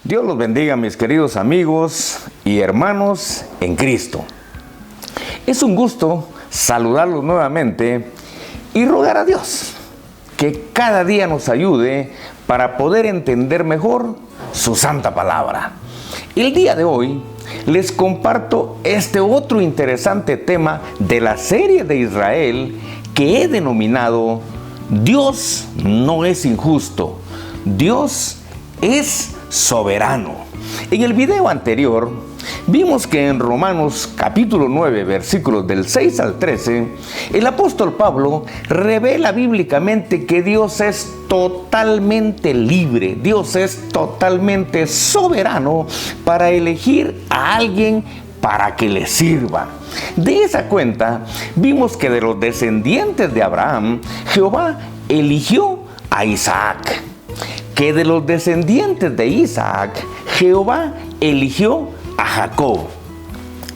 Dios los bendiga, mis queridos amigos y hermanos en Cristo. Es un gusto saludarlos nuevamente y rogar a Dios que cada día nos ayude para poder entender mejor su santa palabra. El día de hoy les comparto este otro interesante tema de la serie de Israel que he denominado Dios no es injusto, Dios es soberano. En el video anterior vimos que en Romanos capítulo 9 versículos del 6 al 13 el apóstol Pablo revela bíblicamente que Dios es totalmente libre, Dios es totalmente soberano para elegir a alguien para que le sirva. De esa cuenta vimos que de los descendientes de Abraham Jehová eligió a Isaac, que de los descendientes de Isaac Jehová eligió a Jacob,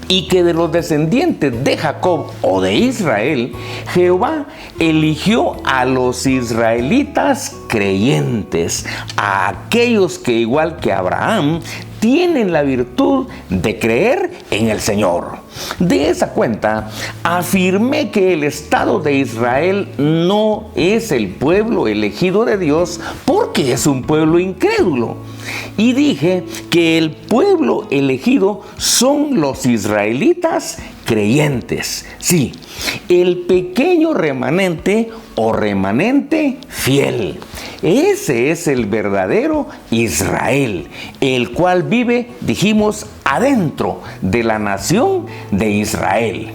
y que de los descendientes de Jacob o de Israel Jehová eligió a los israelitas creyentes, a aquellos que igual que Abraham tienen la virtud de creer en el Señor. De esa cuenta, afirmé que el Estado de Israel no es el pueblo elegido de Dios porque es un pueblo incrédulo. Y dije que el pueblo elegido son los israelitas creyentes. Sí, el pequeño remanente o remanente fiel. Ese es el verdadero Israel, el cual vive, dijimos, adentro de la nación de Israel.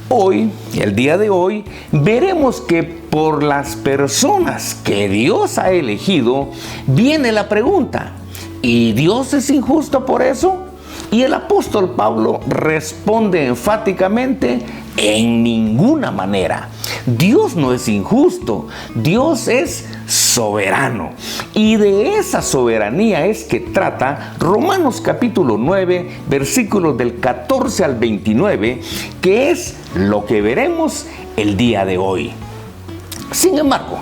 Hoy, el día de hoy, veremos que por las personas que Dios ha elegido, viene la pregunta: ¿y Dios es injusto por eso? Y el apóstol Pablo responde enfáticamente: en ninguna manera. Dios no es injusto, Dios es soberano. Y de esa soberanía es que trata Romanos capítulo 9, versículos del 14 al 29, que es lo que veremos el día de hoy. Sin embargo,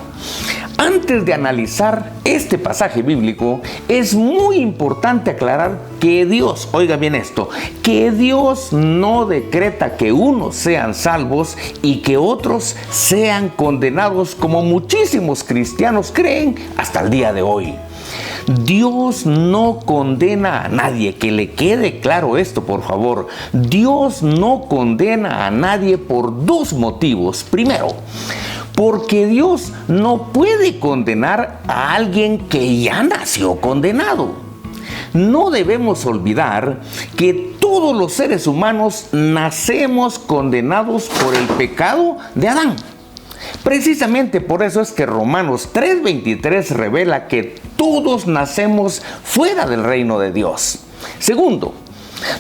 antes de analizar este pasaje bíblico, es muy importante aclarar que Dios, oiga bien esto, que Dios no decreta que unos sean salvos y que otros sean condenados, como muchísimos cristianos creen hasta el día de hoy. Dios no condena a nadie, que le quede claro esto, por favor. Dios no condena a nadie por dos motivos. Primero, porque Dios no puede condenar a alguien que ya nació condenado. No debemos olvidar que todos los seres humanos nacemos condenados por el pecado de Adán. Precisamente por eso es que Romanos 3:23 revela que todos nacemos fuera del reino de Dios. Segundo,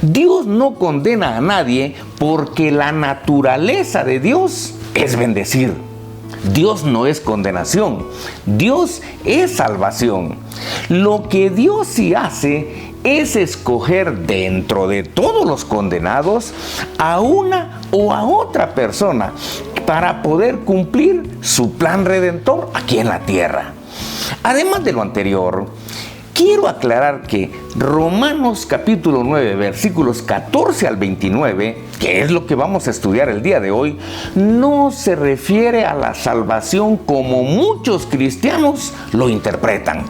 Dios no condena a nadie porque la naturaleza de Dios es bendecir. Dios no es condenación, Dios es salvación. Lo que Dios sí hace es escoger dentro de todos los condenados a una o a otra persona para poder cumplir su plan redentor aquí en la tierra. Además de lo anterior, quiero aclarar que Romanos capítulo 9, versículos 14 al 29, que es lo que vamos a estudiar el día de hoy, no se refiere a la salvación como muchos cristianos lo interpretan,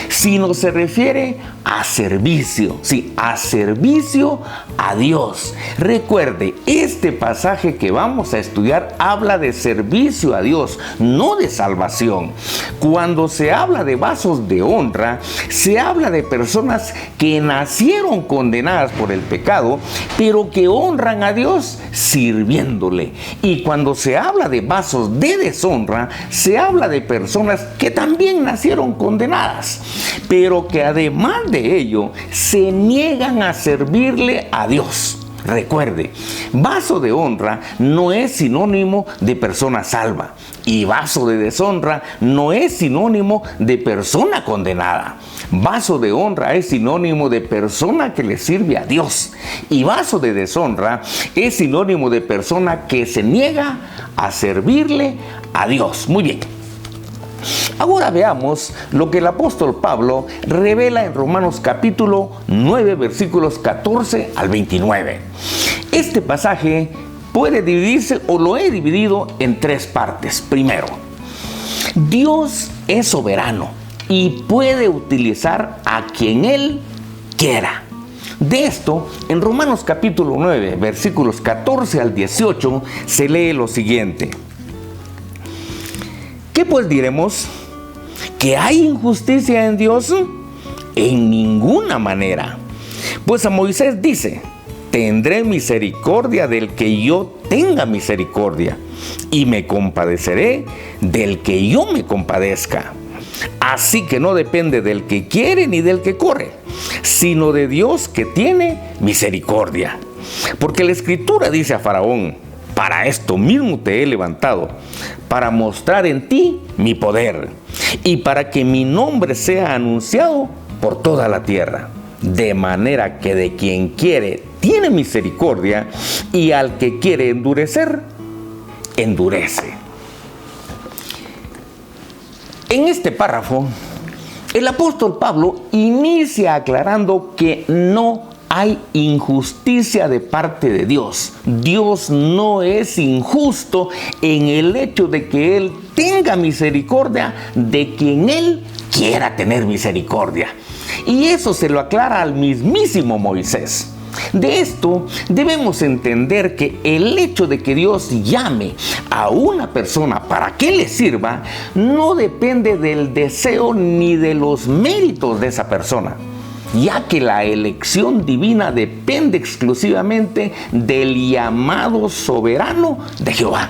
sino se refiere a servicio, sí, a servicio a Dios. Recuerde, este pasaje que vamos a estudiar habla de servicio a Dios, no de salvación. Cuando se habla de vasos de honra, se habla de personas que nacieron condenadas por el pecado, pero que honran a Dios sirviéndole. Y cuando se habla de vasos de deshonra, se habla de personas que también nacieron condenadas, pero que además de ello se niegan a servirle a Dios. Recuerde, vaso de honra no es sinónimo de persona salva, y vaso de deshonra no es sinónimo de persona condenada. Vaso de honra es sinónimo de persona que le sirve a Dios, y vaso de deshonra es sinónimo de persona que se niega a servirle a Dios. Muy bien. Ahora veamos lo que el apóstol Pablo revela en Romanos capítulo 9, versículos 14 al 29. Este pasaje puede dividirse, o lo he dividido, en tres partes. Primero, Dios es soberano y puede utilizar a quien Él quiera. De esto, en Romanos capítulo 9, versículos 14 al 18, se lee lo siguiente. ¿Qué pues diremos? ¿Que hay injusticia en Dios? En ninguna manera. Pues a Moisés dice: tendré misericordia del que yo tenga misericordia, y me compadeceré del que yo me compadezca. Así que no depende del que quiere ni del que corre, sino de Dios que tiene misericordia. Porque la Escritura dice a Faraón: para esto mismo te he levantado, para mostrar en ti mi poder, y para que mi nombre sea anunciado por toda la tierra. De manera que de quien quiere tiene misericordia, y al que quiere endurecer, endurece. En este párrafo, el apóstol Pablo inicia aclarando que no hay injusticia de parte de Dios. Dios no es injusto en el hecho de que Él tenga misericordia de quien Él quiera tener misericordia. Y eso se lo aclara al mismísimo Moisés. De esto debemos entender que el hecho de que Dios llame a una persona para que le sirva no depende del deseo ni de los méritos de esa persona, ya que la elección divina depende exclusivamente del llamado soberano de Jehová.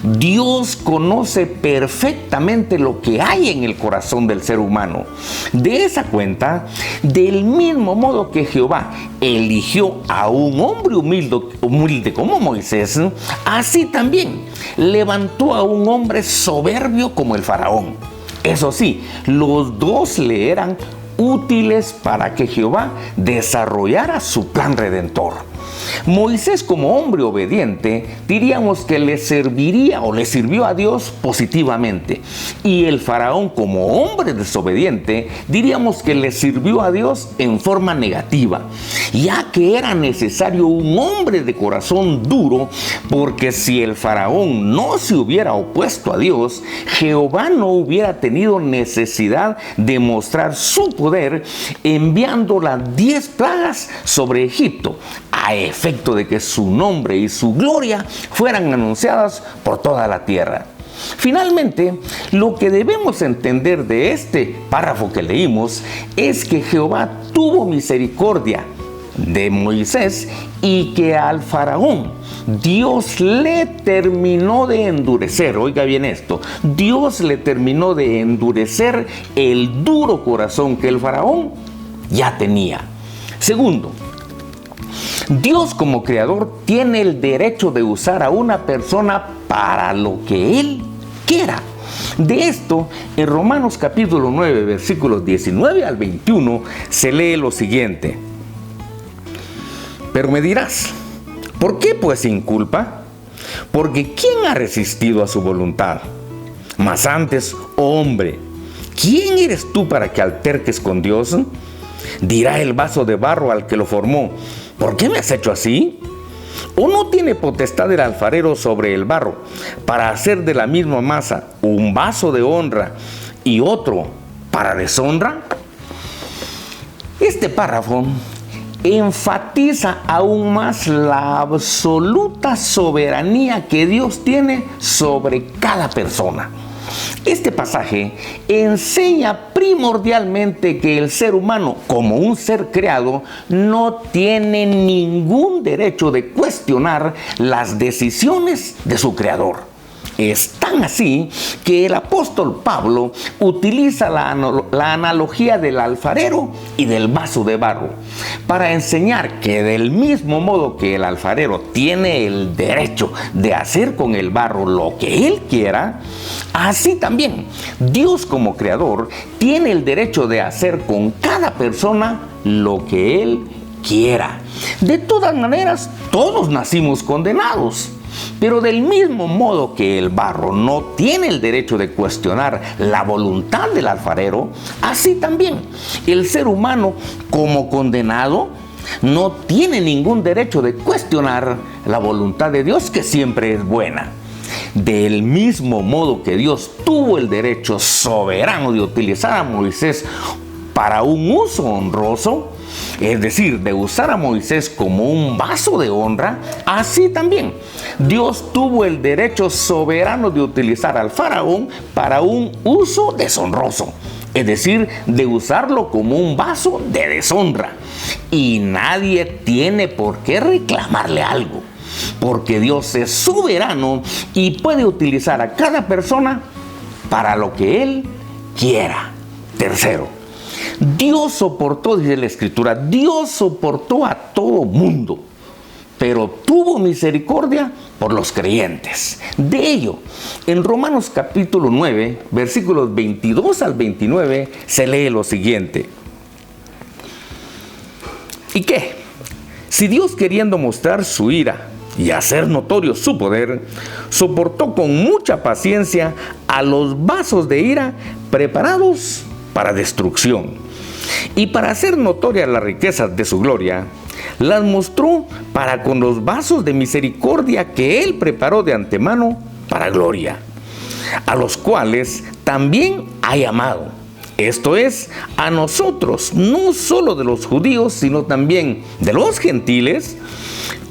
Dios conoce perfectamente lo que hay en el corazón del ser humano. De esa cuenta, del mismo modo que Jehová eligió a un hombre humilde como Moisés, así también levantó a un hombre soberbio como el faraón. Eso sí, los dos le eran útiles para que Jehová desarrollara su plan redentor. Moisés, como hombre obediente, diríamos que le serviría o le sirvió a Dios positivamente. Y el faraón, como hombre desobediente, diríamos que le sirvió a Dios en forma negativa, ya que era necesario un hombre de corazón duro, porque si el faraón no se hubiera opuesto a Dios, Jehová no hubiera tenido necesidad de mostrar su poder enviando las 10 plagas sobre Egipto, a efecto de que su nombre y su gloria fueran anunciadas por toda la tierra. Finalmente, lo que debemos entender de este párrafo que leímos es que Jehová tuvo misericordia de Moisés y que al faraón Dios le terminó de endurecer. Oiga bien esto: Dios le terminó de endurecer el duro corazón que el faraón ya tenía. Segundo, Dios como creador tiene el derecho de usar a una persona para lo que Él quiera. De esto, en Romanos capítulo 9, versículos 19 al 21, se lee lo siguiente. Pero me dirás, ¿por qué pues sin culpa? Porque ¿quién ha resistido a su voluntad? Mas antes, oh hombre, ¿quién eres tú para que alterques con Dios? Dirá el vaso de barro al que lo formó: ¿por qué me has hecho así? ¿O no tiene potestad el alfarero sobre el barro para hacer de la misma masa un vaso de honra y otro para deshonra? Este párrafo enfatiza aún más la absoluta soberanía que Dios tiene sobre cada persona. Este pasaje enseña primordialmente que el ser humano, como un ser creado, no tiene ningún derecho de cuestionar las decisiones de su creador. Es tan así que el apóstol Pablo utiliza la analogía del alfarero y del vaso de barro para enseñar que del mismo modo que el alfarero tiene el derecho de hacer con el barro lo que él quiera, así también Dios como creador tiene el derecho de hacer con cada persona lo que él quiera. De todas maneras, todos nacimos condenados. Pero del mismo modo que el barro no tiene el derecho de cuestionar la voluntad del alfarero, así también el ser humano como condenado no tiene ningún derecho de cuestionar la voluntad de Dios, que siempre es buena. Del mismo modo que Dios tuvo el derecho soberano de utilizar a Moisés para un uso honroso, es decir, de usar a Moisés como un vaso de honra, así también Dios tuvo el derecho soberano de utilizar al faraón para un uso deshonroso, es decir, de usarlo como un vaso de deshonra. Y nadie tiene por qué reclamarle algo, porque Dios es soberano y puede utilizar a cada persona para lo que Él quiera. Tercero, Dios soportó, dice la Escritura, Dios soportó a todo mundo, pero tuvo misericordia por los creyentes. De ello, en Romanos capítulo 9, versículos 22 al 29, se lee lo siguiente. ¿Y qué? Si Dios, queriendo mostrar su ira y hacer notorio su poder, soportó con mucha paciencia a los vasos de ira preparados para destrucción, y para hacer notorias las riquezas de su gloria, las mostró para con los vasos de misericordia que Él preparó de antemano para gloria, a los cuales también ha llamado, esto es, a nosotros, no solo de los judíos, sino también de los gentiles,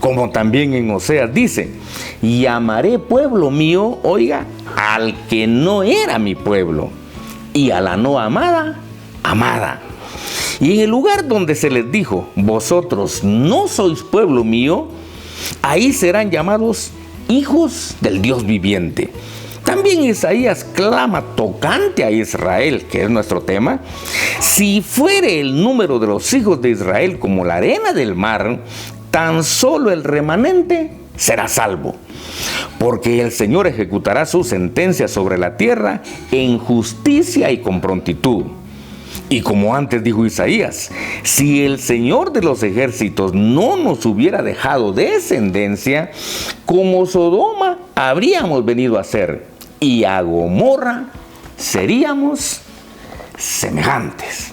como también en Oseas dice, llamaré pueblo mío, oiga, al que no era mi pueblo, y a la no amada, amada. Y en el lugar donde se les dijo, vosotros no sois pueblo mío, ahí serán llamados hijos del Dios viviente. También Isaías clama tocante a Israel, que es nuestro tema, si fuere el número de los hijos de Israel como la arena del mar, tan solo el remanente será salvo. Porque el Señor ejecutará su sentencia sobre la tierra en justicia y con prontitud. Y como antes dijo Isaías, si el Señor de los ejércitos no nos hubiera dejado descendencia, como Sodoma habríamos venido a ser, y a Gomorra seríamos semejantes.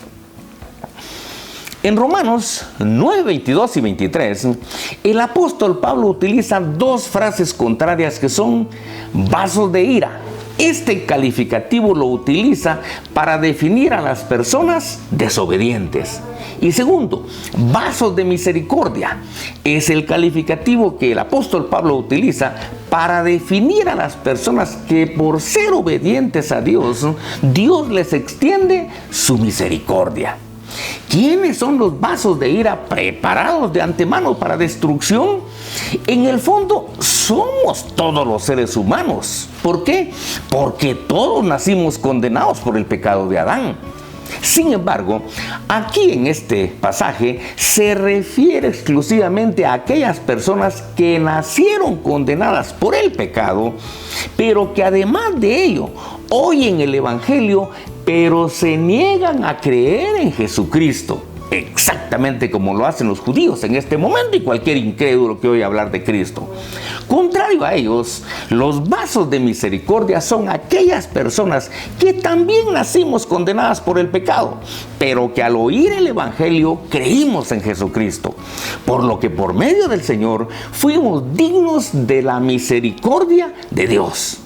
En Romanos 9, 22 y 23, el apóstol Pablo utiliza dos frases contrarias que son vasos de ira. Este calificativo lo utiliza para definir a las personas desobedientes. Y segundo, vasos de misericordia. Es el calificativo que el apóstol Pablo utiliza para definir a las personas que por ser obedientes a Dios, Dios les extiende su misericordia. ¿Quiénes son los vasos de ira preparados de antemano para destrucción? En el fondo, somos todos los seres humanos. ¿Por qué? Porque todos nacimos condenados por el pecado de Adán. Sin embargo, aquí en este pasaje se refiere exclusivamente a aquellas personas que nacieron condenadas por el pecado, pero que además de ello oyen el Evangelio, pero se niegan a creer en Jesucristo, exactamente como lo hacen los judíos en este momento y cualquier incrédulo que oye hablar de Cristo. Contrario a ellos, los vasos de misericordia son aquellas personas que también nacimos condenadas por el pecado, pero que al oír el Evangelio creímos en Jesucristo, por lo que por medio del Señor fuimos dignos de la misericordia de Dios.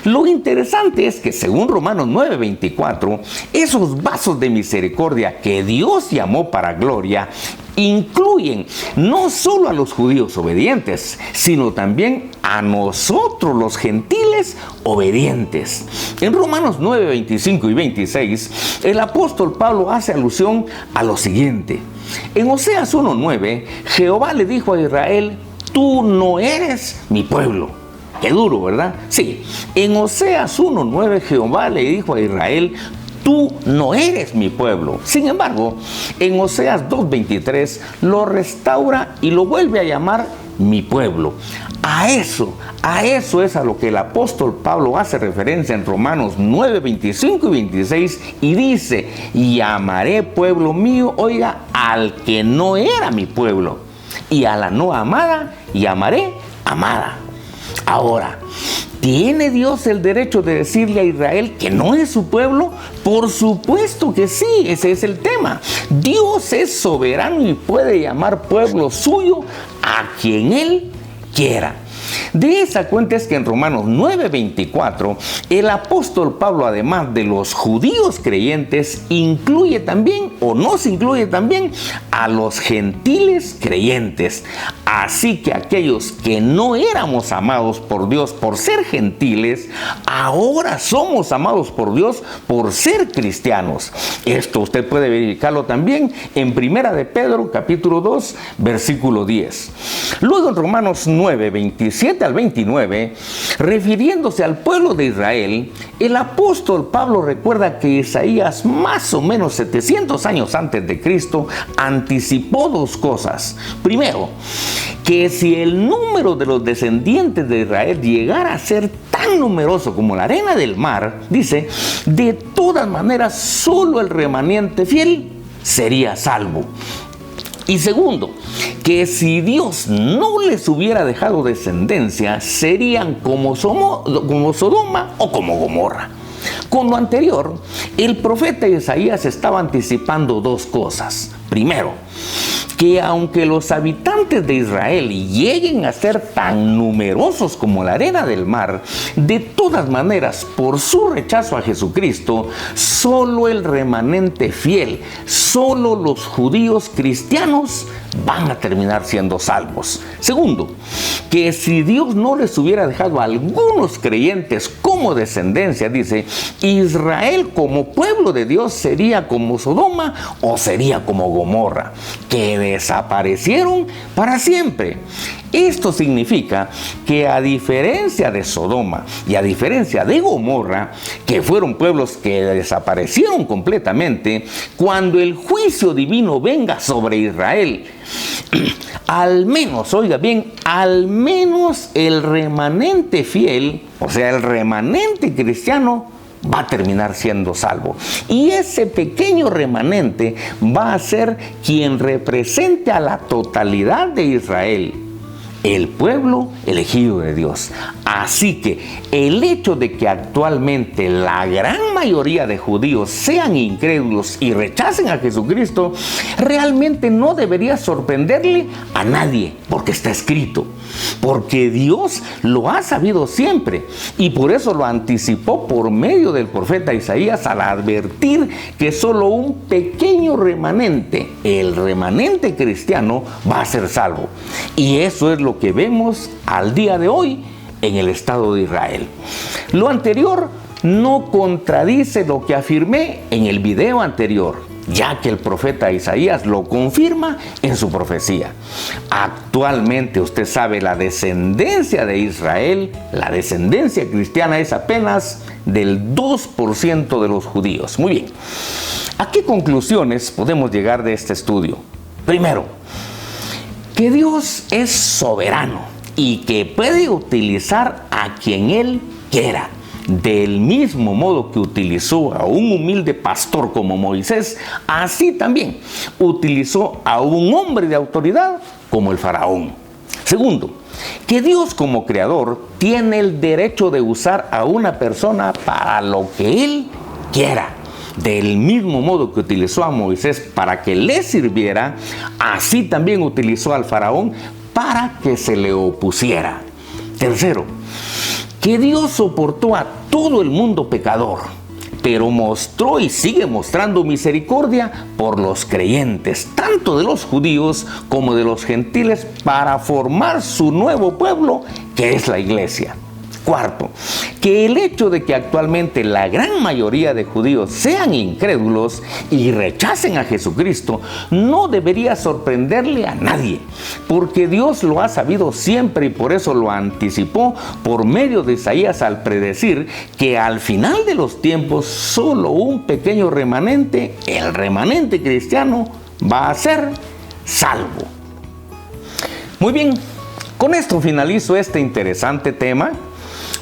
Lo interesante es que según Romanos 9:24, esos vasos de misericordia que Dios llamó para gloria incluyen no solo a los judíos obedientes, sino también a nosotros los gentiles obedientes. En Romanos 9, 25 y 26, el apóstol Pablo hace alusión a lo siguiente. En Oseas 1:9, Jehová le dijo a Israel, tú no eres mi pueblo. Qué duro, ¿verdad? Sí, en Oseas 1:9 Jehová le dijo a Israel, tú no eres mi pueblo. Sin embargo, en Oseas 2:23 lo restaura y lo vuelve a llamar mi pueblo. A eso es a lo que el apóstol Pablo hace referencia en Romanos 9, 25 y 26 y dice, llamaré pueblo mío, oiga, al que no era mi pueblo, y a la no amada llamaré amada. Ahora, ¿tiene Dios el derecho de decirle a Israel que no es su pueblo? Por supuesto que sí, ese es el tema. Dios es soberano y puede llamar pueblo suyo a quien Él quiera. De esa cuenta es que en Romanos 9:24, el apóstol Pablo, además de los judíos creyentes, incluye también, o nos incluye también, a los gentiles creyentes. Así que aquellos que no éramos amados por Dios por ser gentiles, ahora somos amados por Dios por ser cristianos. Esto usted puede verificarlo también en Primera de Pedro, capítulo 2, versículo 10. Luego en Romanos 9:27 al 29, refiriéndose al pueblo de Israel, el apóstol Pablo recuerda que Isaías, más o menos 700 años antes de Cristo, anticipó dos cosas. Primero, que si el número de los descendientes de Israel llegara a ser tan numeroso como la arena del mar, dice, de todas maneras solo el remanente fiel sería salvo. Y segundo, que si Dios no les hubiera dejado descendencia, serían como Sodoma o como Gomorra. Con lo anterior, el profeta Isaías estaba anticipando dos cosas. Primero, que aunque los habitantes de Israel lleguen a ser tan numerosos como la arena del mar, de todas maneras, por su rechazo a Jesucristo, solo el remanente fiel, solo los judíos cristianos van a terminar siendo salvos. Segundo, que si Dios no les hubiera dejado a algunos creyentes como descendencia, dice, Israel como pueblo de Dios sería como Sodoma o sería como Gomorra, que desaparecieron para siempre. Esto significa que a diferencia de Sodoma y a diferencia de Gomorra, que fueron pueblos que desaparecieron completamente, cuando el juicio divino venga sobre Israel, al menos, oiga bien, al menos el remanente fiel, o sea, el remanente cristiano, va a terminar siendo salvo. Y ese pequeño remanente va a ser quien represente a la totalidad de Israel, el pueblo elegido de Dios. Así que el hecho de que actualmente la gran mayoría de judíos sean incrédulos y rechacen a Jesucristo, realmente no debería sorprenderle a nadie, porque está escrito. Porque Dios lo ha sabido siempre y por eso lo anticipó por medio del profeta Isaías al advertir que solo un pequeño remanente, el remanente cristiano, va a ser salvo. Y eso es lo que vemos al día de hoy en el Estado de Israel. Lo anterior no contradice lo que afirmé en el video anterior, ya que el profeta Isaías lo confirma en su profecía. Actualmente, usted sabe, la descendencia de Israel, la descendencia cristiana, es apenas del 2% de los judíos. Muy bien, ¿a qué conclusiones podemos llegar de este estudio? Primero, que Dios es soberano y que puede utilizar a quien Él quiera. Del mismo modo que utilizó a un humilde pastor como Moisés, así también utilizó a un hombre de autoridad como el faraón. Segundo, que Dios como creador tiene el derecho de usar a una persona para lo que Él quiera. Del mismo modo que utilizó a Moisés para que le sirviera, así también utilizó al faraón para que se le opusiera. Tercero, que Dios soportó a todo el mundo pecador, pero mostró y sigue mostrando misericordia por los creyentes, tanto de los judíos como de los gentiles, para formar su nuevo pueblo, que es la iglesia. Cuarto, que el hecho de que actualmente la gran mayoría de judíos sean incrédulos y rechacen a Jesucristo no debería sorprenderle a nadie, porque Dios lo ha sabido siempre y por eso lo anticipó por medio de Isaías al predecir que al final de los tiempos solo un pequeño remanente, el remanente cristiano, va a ser salvo. Muy bien, con esto finalizo este interesante tema.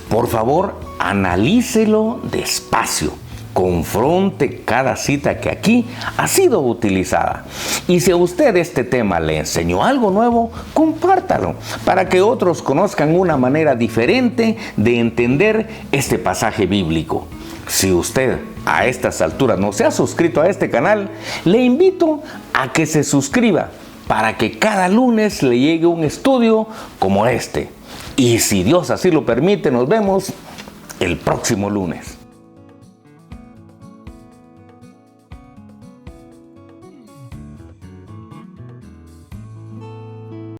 Por favor, analícelo despacio confronte cada cita que aquí ha sido utilizada. Y si a usted este tema le enseñó algo nuevo, compártalo para que otros conozcan una manera diferente de entender este pasaje bíblico. Si usted a estas alturas no se ha suscrito a este canal, le invito a que se suscriba para que cada lunes le llegue un estudio como este. Y si Dios así lo permite, nos vemos el próximo lunes.